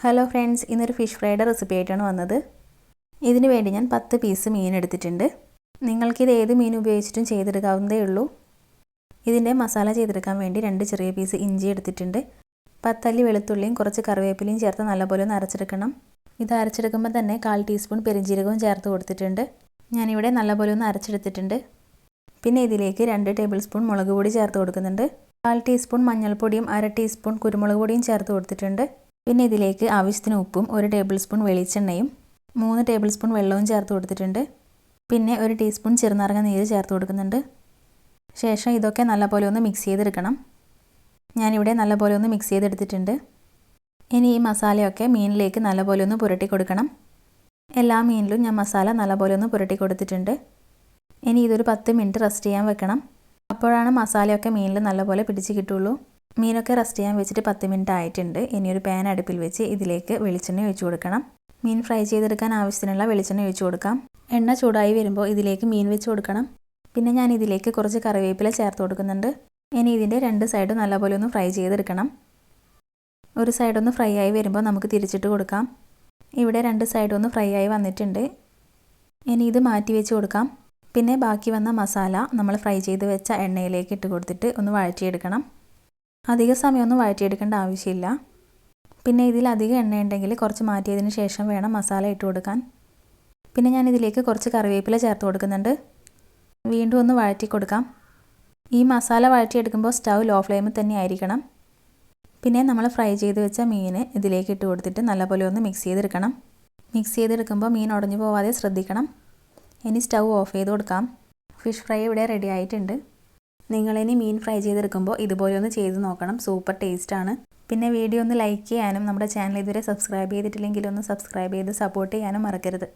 Hello friends, ഇന്നൊരു fish ഫ്രൈയുടെ recipe ആയിട്ടാണ് വന്നത്. ഇതിനു വേണ്ടി ഞാൻ 10 പീസ് മീൻ എടുത്തിട്ടുണ്ട്. നിങ്ങൾക്കിത് ഏത് മീൻ ഉപയോഗിച്ചിട്ടും ചെയ്തെടുക്കാവുന്നതേ ഉള്ളൂ. ഇതിൻ്റെ മസാല ചെയ്തെടുക്കാൻ വേണ്ടി 2 ചെറിയ പീസ് ഇഞ്ചി എടുത്തിട്ടുണ്ട്. 10 അല്ലി വെളുത്തുള്ളിയും കുറച്ച് കറിവേപ്പിലയും ചേർത്ത് നല്ലപോലെ ഒന്ന് അരച്ചെടുക്കണം. ഇത് അരച്ചെടുക്കുമ്പോൾ തന്നെ 1/4 ടീസ്പൂൺ പെരിഞ്ജീരകവും ചേർത്ത് കൊടുത്തിട്ടുണ്ട്. ഞാനിവിടെ നല്ലപോലെ ഒന്ന് അരച്ചെടുത്തിട്ടുണ്ട്. പിന്നെ ഇതിലേക്ക് 2 ടേബിൾ സ്പൂൺ മുളക് പൊടി ചേർത്ത് കൊടുക്കുന്നുണ്ട്. 1/4 ടീസ്പൂൺ മഞ്ഞൾപ്പൊടിയും 1/2 ടീസ്പൂൺ കുരുമുളക് പൊടിയും ചേർത്ത് കൊടുത്തിട്ടുണ്ട്. പിന്നെ ഇതിലേക്ക് ആവശ്യത്തിന് ഉപ്പും 1 ടേബിൾ സ്പൂൺ വെളിച്ചെണ്ണയും 3 ടേബിൾ സ്പൂൺ വെള്ളവും ചേർത്ത് കൊടുത്തിട്ടുണ്ട്. പിന്നെ 1 ടീസ്പൂൺ ചെറുനാരങ്ങ നീര് ചേർത്ത് കൊടുക്കുന്നുണ്ട്. ശേഷം ഇതൊക്കെ നല്ലപോലെ ഒന്ന് മിക്സ് ചെയ്തെടുക്കണം. ഞാനിവിടെ നല്ലപോലെ ഒന്ന് മിക്സ് ചെയ്തെടുത്തിട്ടുണ്ട്. ഇനി ഈ മസാലയൊക്കെ മീനിലേക്ക് നല്ലപോലെ ഒന്ന് പുരട്ടി കൊടുക്കണം. എല്ലാ മീനിലും ഞാൻ മസാല നല്ലപോലെ ഒന്ന് പുരട്ടി കൊടുത്തിട്ടുണ്ട്. ഇനി ഇതൊരു 10 മിനിറ്റ് റെസ്റ്റ് ചെയ്യാൻ വെക്കണം. അപ്പോഴാണ് മസാലയൊക്കെ മീനിൽ നല്ലപോലെ പിടിച്ച് കിട്ടുള്ളൂ. മീനൊക്കെ റെസ്റ്റ് ചെയ്യാൻ വെച്ചിട്ട് 10 മിനിറ്റ് ആയിട്ടുണ്ട്. ഇനി ഒരു പാൻ അടുപ്പിൽ വെച്ച് ഇതിലേക്ക് വെളിച്ചെണ്ണ ഒഴിച്ചു കൊടുക്കണം. മീൻ ഫ്രൈ ചെയ്തെടുക്കാൻ ആവശ്യത്തിനുള്ള വെളിച്ചെണ്ണ ഒഴിച്ചു കൊടുക്കാം. എണ്ണ ചൂടായി വരുമ്പോൾ ഇതിലേക്ക് മീൻ വെച്ച് കൊടുക്കണം. പിന്നെ ഞാൻ ഇതിലേക്ക് കുറച്ച് കറിവേപ്പില ചേർത്ത് കൊടുക്കുന്നുണ്ട്. ഇനി ഇതിൻ്റെ 2 സൈഡും നല്ലപോലെ ഒന്ന് ഫ്രൈ ചെയ്തെടുക്കണം. ഒരു സൈഡൊന്ന് ഫ്രൈ ആയി വരുമ്പോൾ നമുക്ക് തിരിച്ചിട്ട് കൊടുക്കാം. ഇവിടെ 2 സൈഡും ഒന്ന് ഫ്രൈ ആയി വന്നിട്ടുണ്ട്. ഇനി ഇത് മാറ്റി വെച്ച് കൊടുക്കാം. പിന്നെ ബാക്കി വന്ന മസാല നമ്മൾ ഫ്രൈ ചെയ്ത് വെച്ച എണ്ണയിലേക്ക് ഇട്ട് കൊടുത്തിട്ട് ഒന്ന് വഴറ്റിയെടുക്കണം. അധിക സമയമൊന്നും വഴറ്റിയെടുക്കേണ്ട ആവശ്യമില്ല. പിന്നെ ഇതിൽ അധികം എണ്ണയുണ്ടെങ്കിൽ കുറച്ച് മാറ്റിയതിന് ശേഷം വേണം മസാല ഇട്ട് കൊടുക്കാൻ. പിന്നെ ഞാൻ ഇതിലേക്ക് കുറച്ച് കറിവേപ്പില ചേർത്ത് കൊടുക്കുന്നുണ്ട്. വീണ്ടും ഒന്ന് വഴറ്റി കൊടുക്കാം. ഈ മസാല വഴറ്റിയെടുക്കുമ്പോൾ സ്റ്റൗ ലോ ഫ്ലെയിമിൽ തന്നെ ആയിരിക്കണം. പിന്നെ നമ്മൾ ഫ്രൈ ചെയ്ത് വെച്ച മീൻ ഇതിലേക്ക് ഇട്ട് കൊടുത്തിട്ട് നല്ലപോലെ ഒന്ന് മിക്സ് ചെയ്തെടുക്കണം. മിക്സ് ചെയ്തെടുക്കുമ്പോൾ മീൻ ഉടഞ്ഞു പോവാതെ ശ്രദ്ധിക്കണം. ഇനി സ്റ്റൗ ഓഫ് ചെയ്ത് കൊടുക്കാം. ഫിഷ് ഫ്രൈ ഇവിടെ റെഡി ആയിട്ടുണ്ട്. നിങ്ങളിനി മീൻ ഫ്രൈ ചെയ്തെടുക്കുമ്പോൾ ഇതുപോലെ ഒന്ന് ചെയ്ത് നോക്കണം. സൂപ്പർ ടേസ്റ്റാണ്. പിന്നെ വീഡിയോ ഒന്ന് ലൈക്ക് ചെയ്യാനും നമ്മുടെ ചാനൽ ഇതുവരെ സബ്സ്ക്രൈബ് ചെയ്തിട്ടില്ലെങ്കിൽ ഒന്ന് സബ്സ്ക്രൈബ് ചെയ്ത് സപ്പോർട്ട് ചെയ്യാനും മറക്കരുത്.